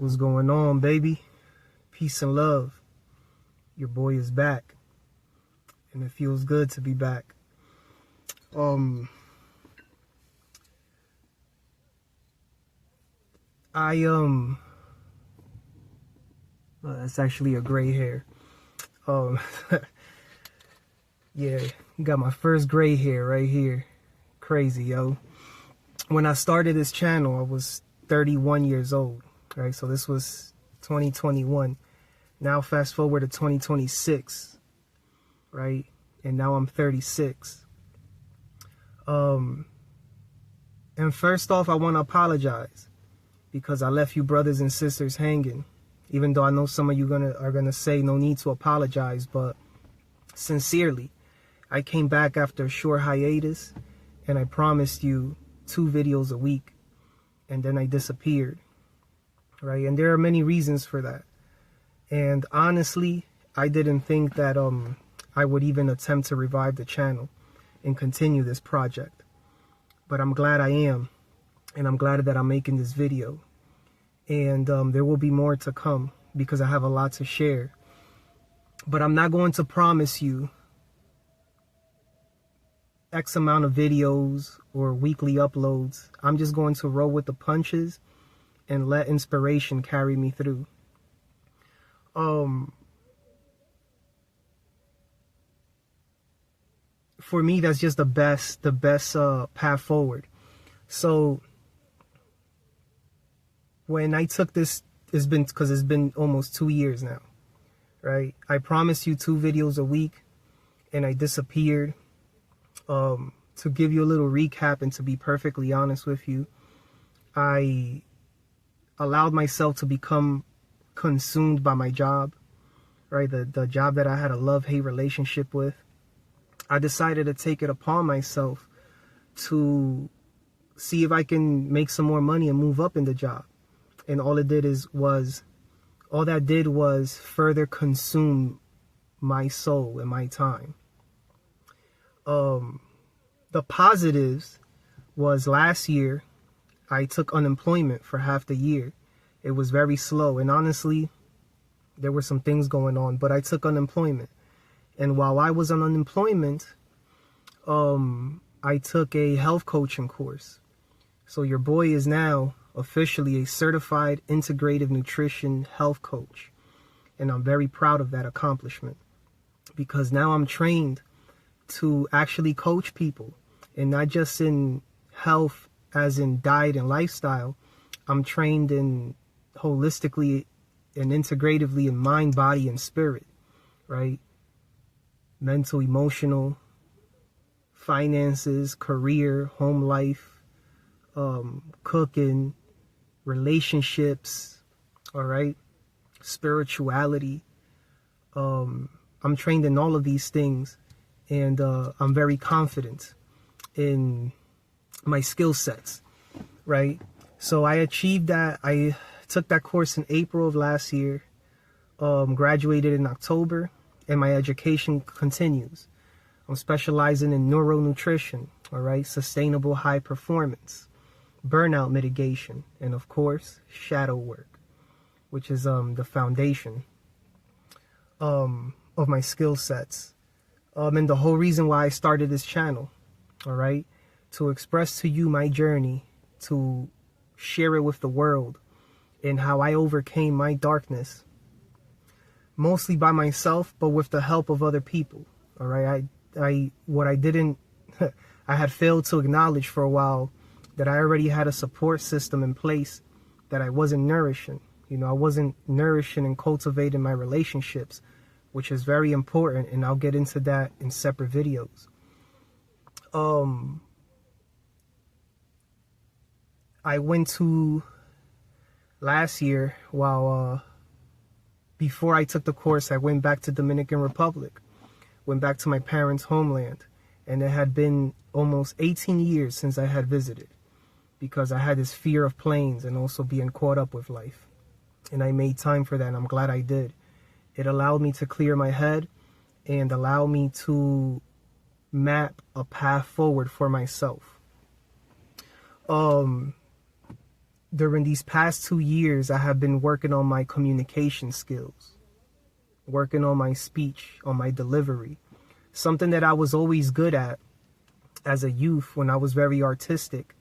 What's going on, baby? Peace and love. Your boy is back, and it feels good to be back. That's actually a gray hair. Yeah, got my first gray hair right here. Crazy, yo. When I started this channel, I was 31 years old, right? So this was 2021. Now fast forward to 2026, right? And now I'm 36. And first off, I want to apologize because I left you brothers and sisters hanging. Even though I know some of you are gonna say no need to apologize, but sincerely, I came back after a short hiatus, and I promised you 2 videos a week, and then I disappeared, right? And there are many reasons for that. And honestly, I didn't think that I would even attempt to revive the channel and continue this project. But I'm glad I am, and I'm glad that I'm making this video. And there will be more to come because I have a lot to share. But I'm not going to promise you X amount of videos or weekly uploads. I'm just going to roll with the punches and let inspiration carry me through. For me, that's just the best path forward. So when I took this, it's been almost 2 years now, right? I promised you 2 videos a week, and I disappeared. To give you a little recap and to be perfectly honest with you, I allowed myself to become consumed by my job, right? The job that I had a love-hate relationship with. I decided to take it upon myself to see if I can make some more money and move up in the job. And all that did was further consume my soul and my time. The positives was last year, I took unemployment for half the year. It was very slow, and honestly, there were some things going on, but I took unemployment. And while I was on unemployment, I took a health coaching course. So your boy is now officially a certified integrative nutrition health coach. And I'm very proud of that accomplishment because now I'm trained to actually coach people, and not just in health as in diet and lifestyle. I'm trained in holistically and integratively in mind, body, and spirit, right? Mental, emotional, finances, career, home life, cooking, relationships, all right? Spirituality. I'm trained in all of these things. And I'm very confident in my skill sets, right? So I achieved that. I took that course in April of last year, graduated in October, and my education continues. I'm specializing in neuronutrition, all right? Sustainable high performance, burnout mitigation, and of course, shadow work, which is the foundation of my skill sets. And the whole reason why I started this channel, all right, to express to you my journey, to share it with the world, and how I overcame my darkness, mostly by myself, but with the help of other people, all right. I had failed to acknowledge for a while that I already had a support system in place that I wasn't nourishing. You know, I wasn't nourishing and cultivating my relationships, which is very important, and I'll get into that in separate videos. I went to last year, before I took the course, I went back to Dominican Republic, went back to my parents' homeland, and it had been almost 18 years since I had visited because I had this fear of planes and also being caught up with life. And I made time for that, and I'm glad I did. It allowed me to clear my head and allow me to map a path forward for myself. during these past 2 years, I have been working on my communication skills, working on my speech, on my delivery, something that I was always good at as a youth when I was very artistic.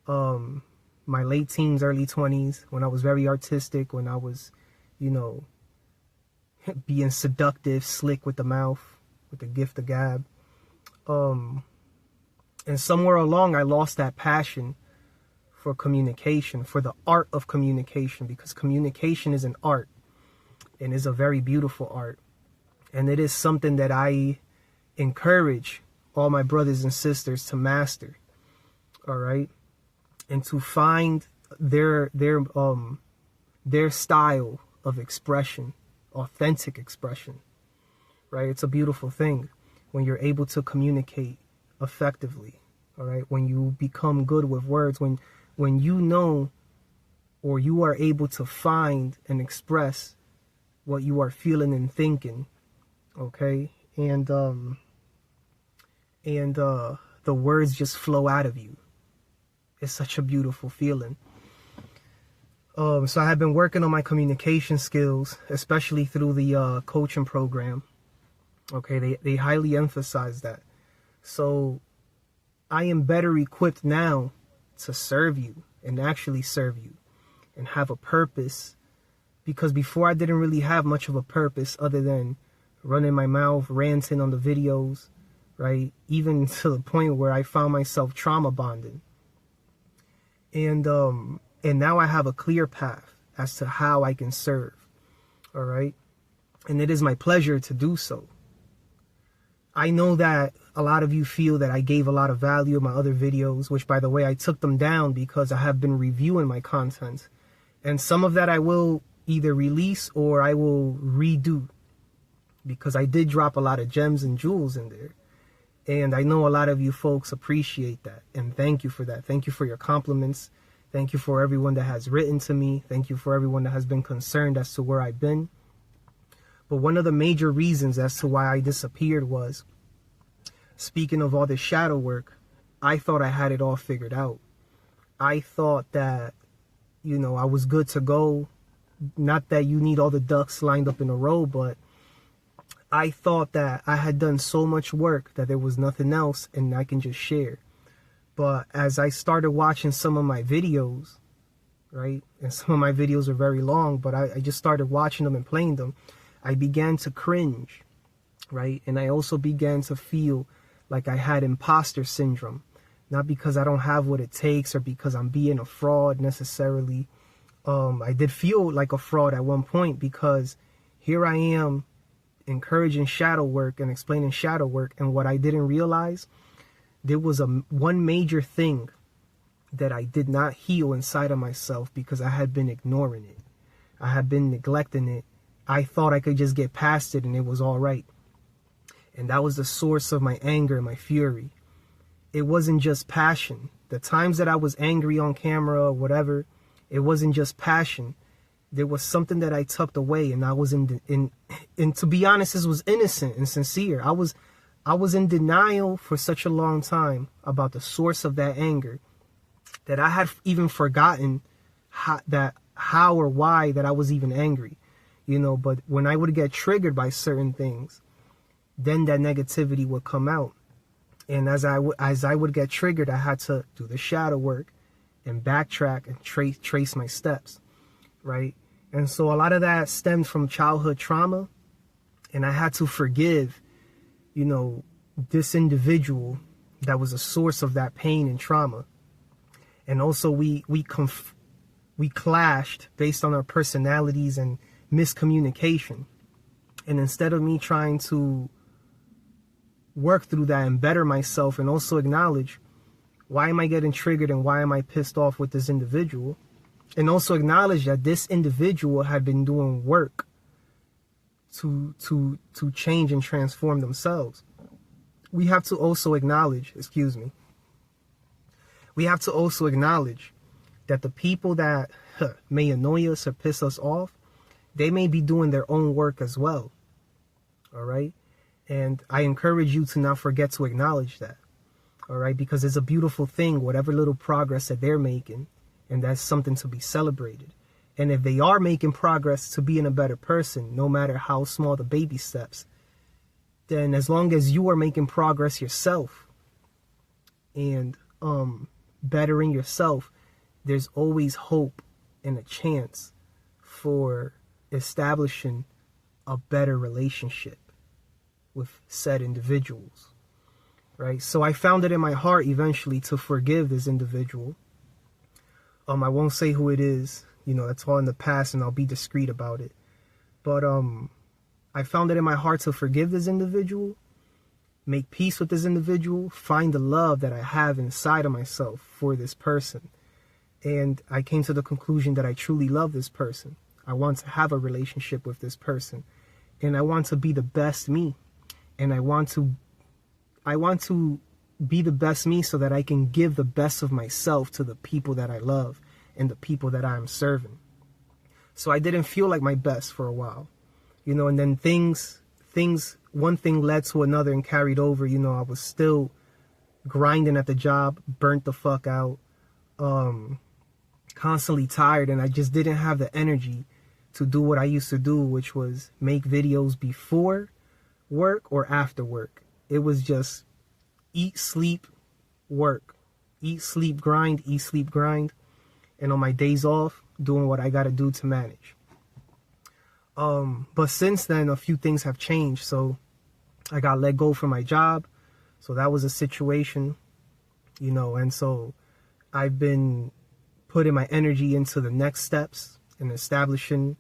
My late teens, early 20s, when I was very artistic, when I was, you know, being seductive, slick with the mouth, with the gift of gab. And somewhere along, I lost that passion for communication, for the art of communication, because communication is an art and is a very beautiful art. And it is something that I encourage all my brothers and sisters to master, all right? And to find their style of expression, authentic expression, right? It's a beautiful thing when you're able to communicate effectively, all right? When you become good with words, when you know, or you are able to find and express what you are feeling and thinking, okay? And the words just flow out of you. It's such a beautiful feeling. So I have been working on my communication skills, especially through the coaching program. Okay, they highly emphasize that. So I am better equipped now to serve you and actually serve you and have a purpose, because before I didn't really have much of a purpose other than running my mouth, ranting on the videos, right? Even to the point where I found myself trauma bonding. And now I have a clear path as to how I can serve, all right? And it is my pleasure to do so. I know that a lot of you feel that I gave a lot of value in my other videos, which, by the way, I took them down because I have been reviewing my content. And some of that I will either release or I will redo, because I did drop a lot of gems and jewels in there. And I know a lot of you folks appreciate that. And thank you for that. Thank you for your compliments. Thank you for everyone that has written to me. Thank you for everyone that has been concerned as to where I've been. But one of the major reasons as to why I disappeared was, speaking of all this shadow work, I thought I had it all figured out. I thought that, you know, I was good to go. Not that you need all the ducks lined up in a row, but I thought that I had done so much work that there was nothing else and I can just share. But as I started watching some of my videos, right, and some of my videos are very long, but I just started watching them and playing them, I began to cringe, right? And I also began to feel like I had imposter syndrome, not because I don't have what it takes or because I'm being a fraud necessarily. I did feel like a fraud at one point, because here I am encouraging shadow work and explaining shadow work, and what I didn't realize, there was one major thing that I did not heal inside of myself because I had been ignoring it. I had been neglecting it. I thought I could just get past it and it was all right. And that was the source of my anger and my fury. It wasn't just passion. The times that I was angry on camera or whatever, it wasn't just passion. There was something that I tucked away, and I was and to be honest, this was innocent and sincere. I was in denial for such a long time about the source of that anger that I had even forgotten how or why that I was even angry, you know. But when I would get triggered by certain things, then that negativity would come out. And as I would get triggered, I had to do the shadow work and backtrack and trace my steps, right? And so a lot of that stemmed from childhood trauma, and I had to forgive, you know, this individual that was a source of that pain and trauma. And also we clashed based on our personalities and miscommunication. And instead of me trying to work through that and better myself and also acknowledge, why am I getting triggered and why am I pissed off with this individual? And also acknowledge that this individual had been doing work to change and transform themselves. We have to also acknowledge, we have to also acknowledge that the people that may annoy us or piss us off, they may be doing their own work as well. All right. And I encourage you to not forget to acknowledge that. All right. Because it's a beautiful thing, whatever little progress that they're making, And that's something to be celebrated. And if they are making progress to being a better person, no matter how small the baby steps, then as long as you are making progress yourself and bettering yourself, there's always hope and a chance for establishing a better relationship with said individuals, right? So I found it in my heart eventually to forgive this individual. I won't say who it is, that's all in the past, and I'll be discreet about it. But I found it in my heart to forgive this individual, make peace with this individual, find the love that I have inside of myself for this person. And I came to the conclusion that I truly love this person. I want to have a relationship with this person. And I want to be the best me. And I want to be the best me so that I can give the best of myself to the people that I love and the people that I am serving. So I didn't feel like my best for a while, and then one thing led to another and carried over. I was still grinding at the job, burnt the fuck out, constantly tired, and I just didn't have the energy to do what I used to do, which was make videos before work or after work. It was just eat, sleep, work. Eat, sleep, grind, eat, sleep, grind. And on my days off, doing what I got to do to manage. But since then, a few things have changed. So I got let go from my job. So that was a situation, and so I've been putting my energy into the next steps and establishing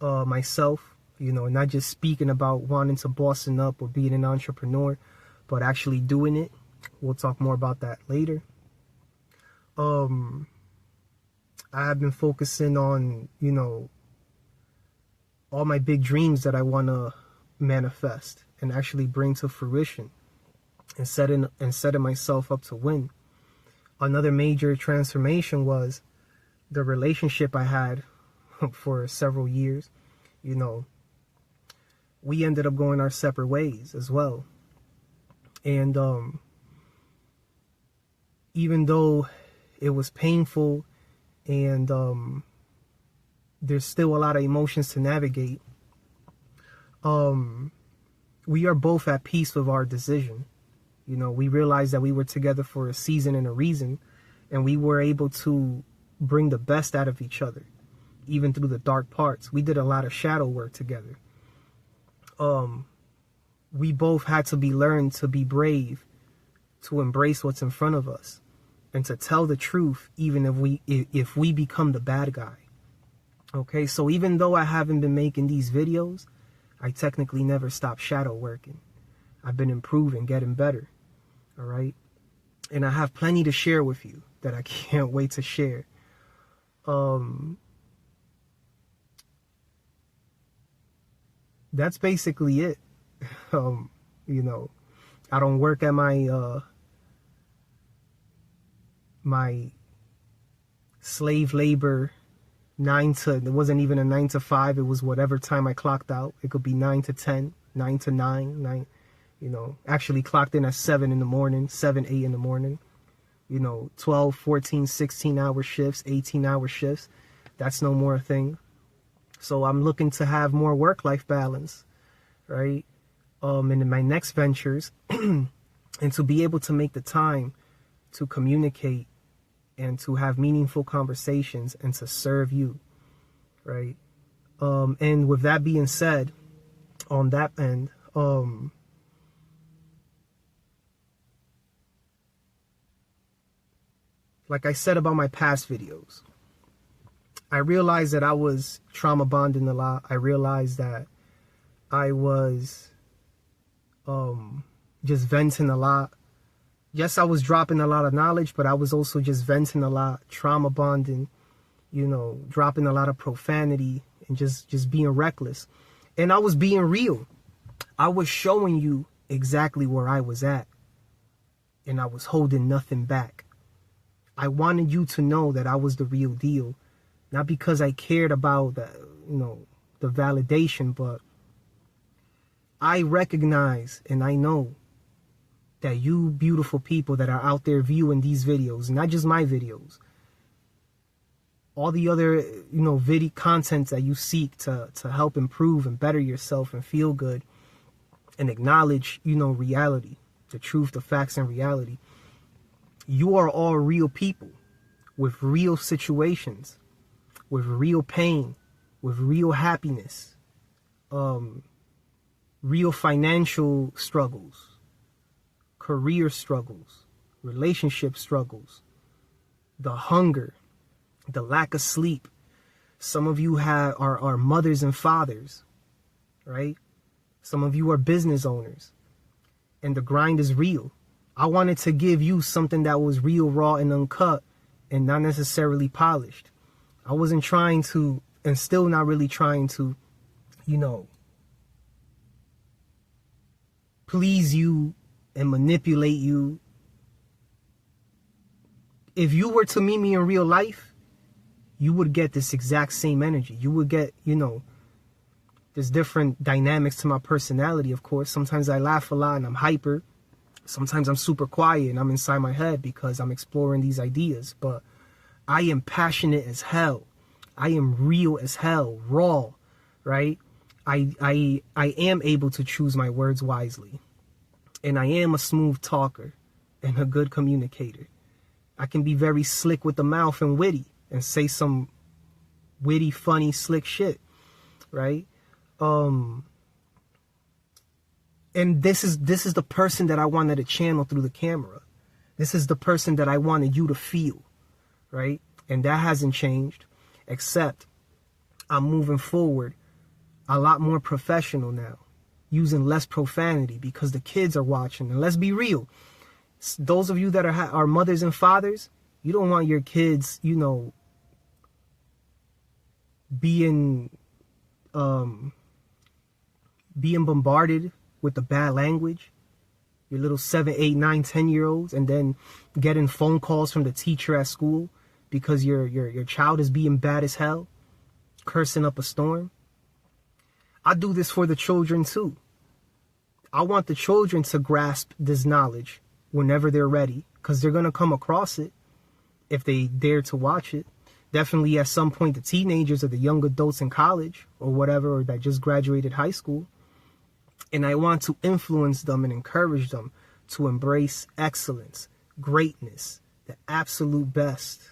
myself, and not just speaking about wanting to bossing up or being an entrepreneur, but actually doing it. We'll talk more about that later. I have been focusing on, all my big dreams that I want to manifest and actually bring to fruition and setting myself up to win. Another major transformation was the relationship I had for several years. We ended up going our separate ways as well. And even though it was painful and there's still a lot of emotions to navigate, we are both at peace with our decision. We realized that we were together for a season and a reason, and we were able to bring the best out of each other, even through the dark parts. We did a lot of shadow work together. We both had to learned to be brave, to embrace what's in front of us, and to tell the truth, even if we become the bad guy. Okay, so even though I haven't been making these videos, I technically never stopped shadow working. I've been improving, getting better. All right, and I have plenty to share with you that I can't wait to share. That's basically it. I don't work at my slave labor it wasn't even a 9 to 5. It was whatever time I clocked out. It could be 9 to 10, 9 to 9, actually clocked in at 7 in the morning, 7, 8 in the morning, 12, 14, 16 hour shifts, 18 hour shifts. That's no more a thing. So I'm looking to have more work-life balance, right? In my next ventures, and to be able to make the time to communicate and to have meaningful conversations and to serve you, right? And with that being said, on that end, like I said about my past videos, I realized that I was trauma bonding a lot. I realized that I was just venting a lot. Yes, I was dropping a lot of knowledge, but I was also just venting a lot, trauma bonding, dropping a lot of profanity and just being reckless. And I was being real. I was showing you exactly where I was at, and I was holding nothing back. I wanted you to know that I was the real deal, not because I cared about the validation, but I recognize and I know that you beautiful people that are out there viewing these videos, not just my videos, all the other, video content that you seek to help improve and better yourself and feel good and acknowledge, reality, the truth, the facts, and reality. You are all real people with real situations, with real pain, with real happiness, real financial struggles, career struggles, relationship struggles, the hunger, the lack of sleep. Some of you are mothers and fathers, right? Some of you are business owners, and the grind is real. I wanted to give you something that was real, raw, and uncut, and not necessarily polished. I wasn't trying to, and still not really trying to, please you and manipulate you. If you were to meet me in real life, you would get this exact same energy. You would get, there's different dynamics to my personality, of course. Sometimes I laugh a lot and I'm hyper. Sometimes I'm super quiet and I'm inside my head because I'm exploring these ideas. But I am passionate as hell. I am real as hell, raw, right? I am able to choose my words wisely. And I am a smooth talker and a good communicator. I can be very slick with the mouth and witty and say some witty, funny, slick shit, right? And this is the person that I wanted to channel through the camera. This is the person that I wanted you to feel, right? And that hasn't changed, except I'm moving forward a lot more professional now, using less profanity because the kids are watching. And let's be real, those of you that are mothers and fathers, you don't want your kids, being bombarded with the bad language. Your little 7, 8, 9, 10-year-olds, and then getting phone calls from the teacher at school because your child is being bad as hell, cursing up a storm. I do this for the children too. I want the children to grasp this knowledge whenever they're ready, because they're going to come across it if they dare to watch it. Definitely at some point, the teenagers or the young adults in college or whatever, or that just graduated high school. And I want to influence them and encourage them to embrace excellence, greatness, the absolute best,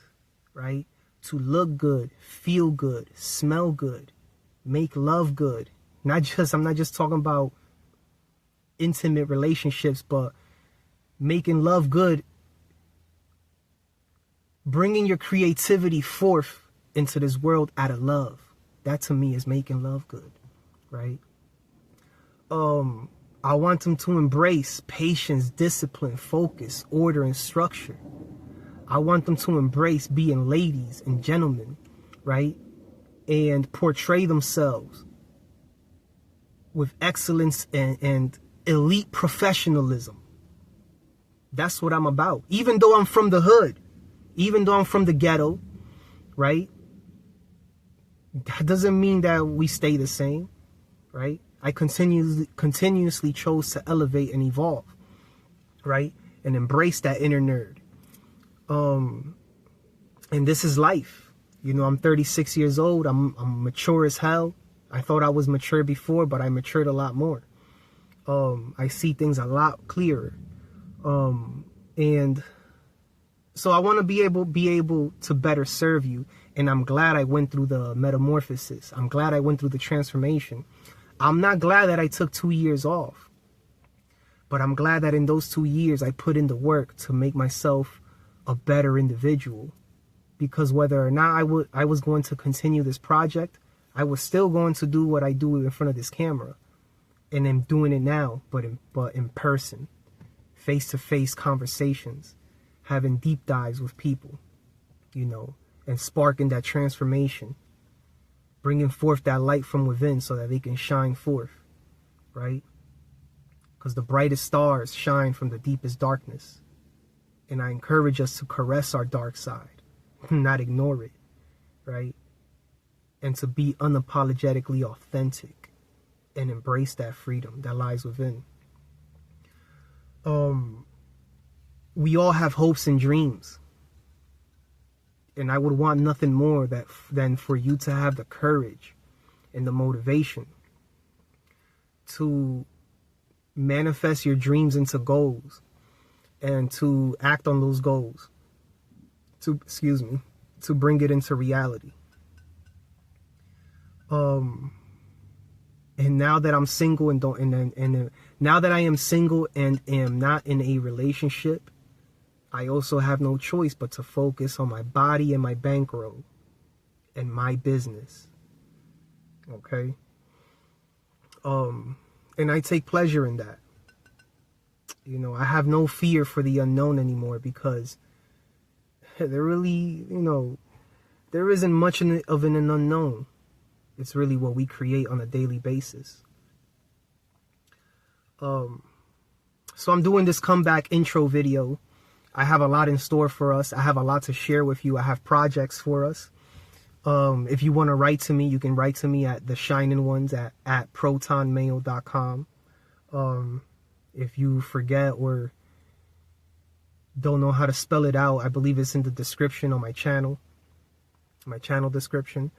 right? To look good, feel good, smell good, make love good. I'm not just talking about intimate relationships, but making love good, bringing your creativity forth into this world out of love. That to me is making love good, right? I want them to embrace patience, discipline, focus, order, and structure. I want them to embrace being ladies and gentlemen, right? And portray themselves with excellence and elite professionalism. That's what I'm about. Even though I'm from the hood, even though I'm from the ghetto, right? That doesn't mean that we stay the same, right? I continuously chose to elevate and evolve, right? And embrace that inner nerd. And this is life. I'm 36 years old. I'm mature as hell. I thought I was mature before, but I matured a lot more. I see things a lot clearer. And so I want to be able to better serve you. And I'm glad I went through the metamorphosis. I'm glad I went through the transformation. I'm not glad that I took 2 years off, but I'm glad that in those 2 years I put in the work to make myself a better individual. Because whether or not I was going to continue this project, I was still going to do what I do in front of this camera, and I'm doing it now, but in person, face-to-face conversations, having deep dives with people, and sparking that transformation, bringing forth that light from within so that they can shine forth, right? Because the brightest stars shine from the deepest darkness. And I encourage us to caress our dark side, not ignore it, right? And to be unapologetically authentic and embrace that freedom that lies within. We all have hopes and dreams. And I would want nothing more than for you to have the courage and the motivation to manifest your dreams into goals and to act on those goals, to bring it into reality. And now that I'm single and now that I am single and am not in a relationship, I also have no choice but to focus on my body and my bankroll and my business. Okay? And I take pleasure in that. You know, I have no fear for the unknown anymore, because there really, there isn't much of an unknown. It's really what we create on a daily basis. So I'm doing this comeback intro video. I have a lot in store for us. I have a lot to share with you. I have projects for us. If you want to write to me, you can write to me at The Shining Ones at protonmail.com. If you forget or don't know how to spell it out, I believe it's in the description on my channel description.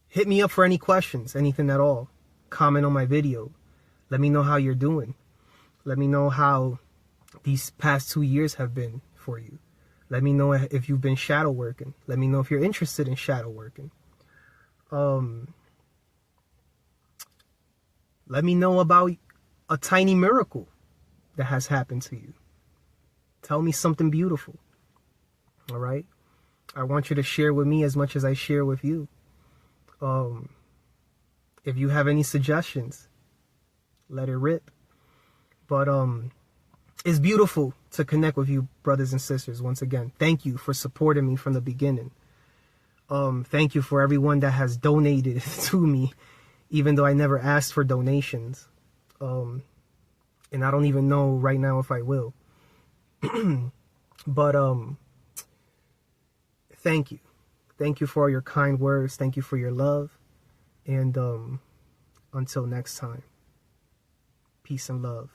Hit me up for any questions, anything at all. Comment on my video. Let me know how you're doing. Let me know how these past 2 years have been for you. Let me know if you've been shadow working. Let me know if you're interested in shadow working. Let me know about a tiny miracle that has happened to you. Tell me something beautiful. All right? I want you to share with me as much as I share with you. If you have any suggestions, let it rip. But it's beautiful to connect with you, brothers and sisters. Once again, thank you for supporting me from the beginning. Thank you for everyone that has donated to me, even though I never asked for donations. And I don't even know right now if I will. But thank you. Thank you for all your kind words. Thank you for your love. And until next time, peace and love.